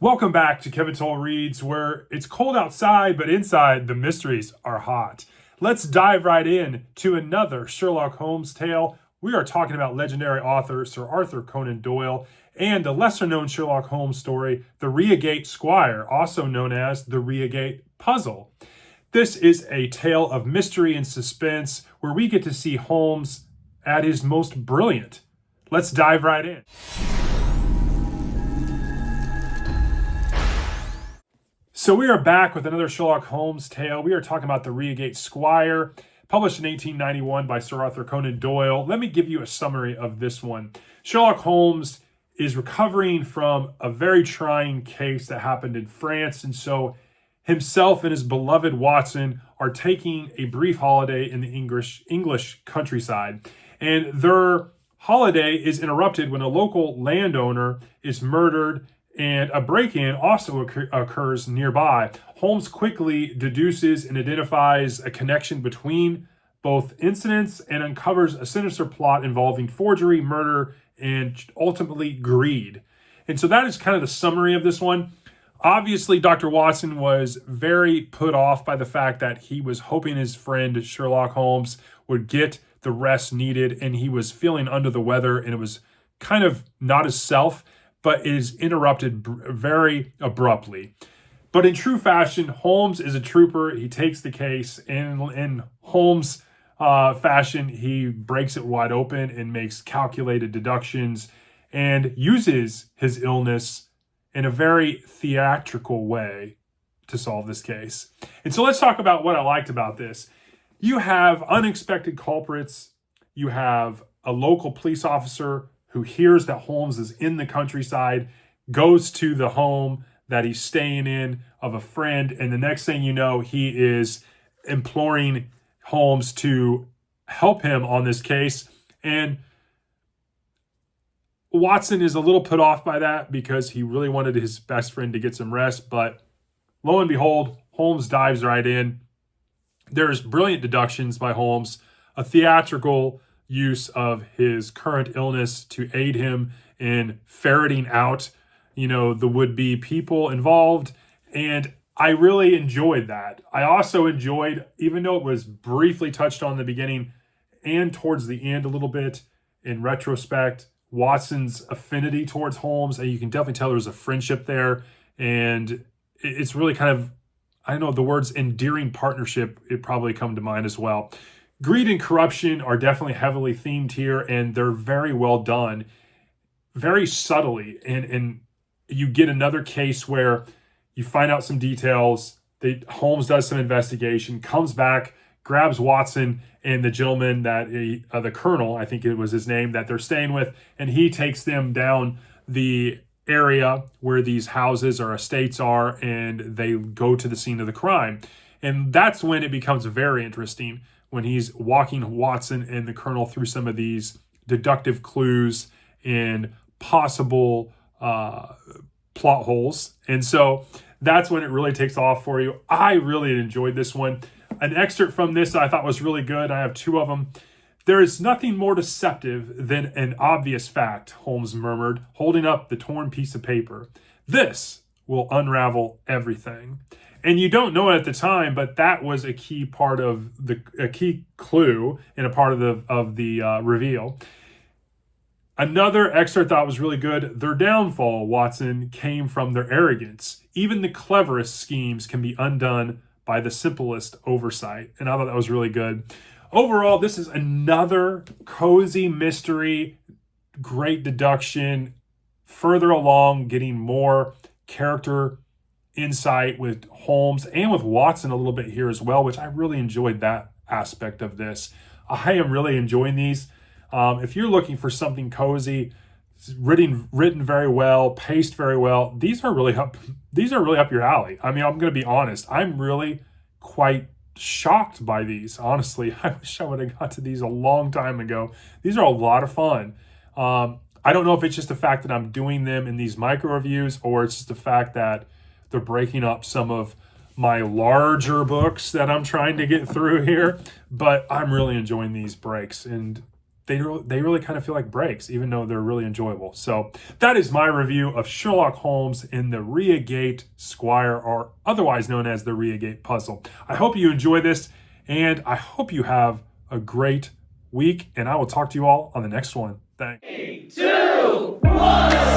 Welcome back to Kevin Toll Reads, where it's cold outside, but inside the mysteries are hot. Let's dive right in to another Sherlock Holmes tale. We are talking about legendary author Sir Arthur Conan Doyle and the lesser-known Sherlock Holmes story, the Reigate Squire, also known as the Reigate Puzzle. This is a tale of mystery and suspense where we get to see Holmes at his most brilliant. Let's dive right in. So we are back with another Sherlock Holmes tale. We are talking about the Reigate Squire, published in 1891 by Sir Arthur Conan Doyle. Let me give you a summary of this one. Sherlock Holmes is recovering from a very trying case that happened in France, and so himself and his beloved Watson are taking a brief holiday in the English countryside. And their holiday is interrupted when a local landowner is murdered and a break-in also occurs nearby. Holmes quickly deduces and identifies a connection between both incidents and uncovers a sinister plot involving forgery, murder, and ultimately greed. And so that is kind of the summary of this one. Obviously, Dr. Watson was very put off by the fact that he was hoping his friend Sherlock Holmes would get the rest needed, and he was feeling under the weather, and it was kind of not his self, but is interrupted very abruptly. But in true fashion, Holmes is a trooper. He takes the case, and in Holmes' fashion, he breaks it wide open and makes calculated deductions and uses his illness in a very theatrical way to solve this case. And so let's talk about what I liked about this. You have unexpected culprits. You have a local police officer who hears that Holmes is in the countryside, goes to the home that he's staying in of a friend, and the next thing you know, he is imploring Holmes to help him on this case. And Watson is a little put off by that because he really wanted his best friend to get some rest, but lo and behold, Holmes dives right in. There's brilliant deductions by Holmes, a theatrical use of his current illness to aid him in ferreting out, the would-be people involved. And I really enjoyed that. I also enjoyed, even though it was briefly touched on in the beginning and towards the end a little bit in retrospect, Watson's affinity towards Holmes, and you can definitely tell there's a friendship there. And it's really kind of, I don't know, the words endearing partnership, it probably come to mind as well. Greed and corruption are definitely heavily themed here, and they're very well done, very subtly. And you get another case where you find out some details. Holmes does some investigation, comes back, grabs Watson and the gentleman the colonel, I think it was his name, that they're staying with, and he takes them down the area where these houses or estates are, and they go to the scene of the crime. And that's when it becomes very interesting, when he's walking Watson and the colonel through some of these deductive clues and possible plot holes. And so that's when it really takes off for you. I really enjoyed this one. An excerpt from this I thought was really good. I have two of them. "There is nothing more deceptive than an obvious fact," Holmes murmured, holding up the torn piece of paper. "This will unravel everything." And you don't know it at the time, but that was a key part of a key clue and a part of the reveal. Another excerpt that was really good. "Their downfall, Watson, came from their arrogance. Even the cleverest schemes can be undone by the simplest oversight." And I thought that was really good. Overall, this is another cozy mystery, great deduction, further along, getting more character insight with Holmes and with Watson a little bit here as well, which I really enjoyed that aspect of this. I am really enjoying these. If you're looking for something cozy, written very well, paced very well, these are really up your alley. I mean, I'm going to be honest. I'm really quite shocked by these. Honestly, I wish I would have got to these a long time ago. These are a lot of fun. I don't know if it's just the fact that I'm doing them in these micro reviews, or it's just the fact that they're breaking up some of my larger books that I'm trying to get through here, but I'm really enjoying these breaks. And they really kind of feel like breaks, even though they're really enjoyable. So that is my review of Sherlock Holmes in the Reigate Squire, or otherwise known as the Reigate puzzle. I hope you enjoy this, and I hope you have a great week, and I will talk to you all on the next one. Thanks. 3, 2, 1.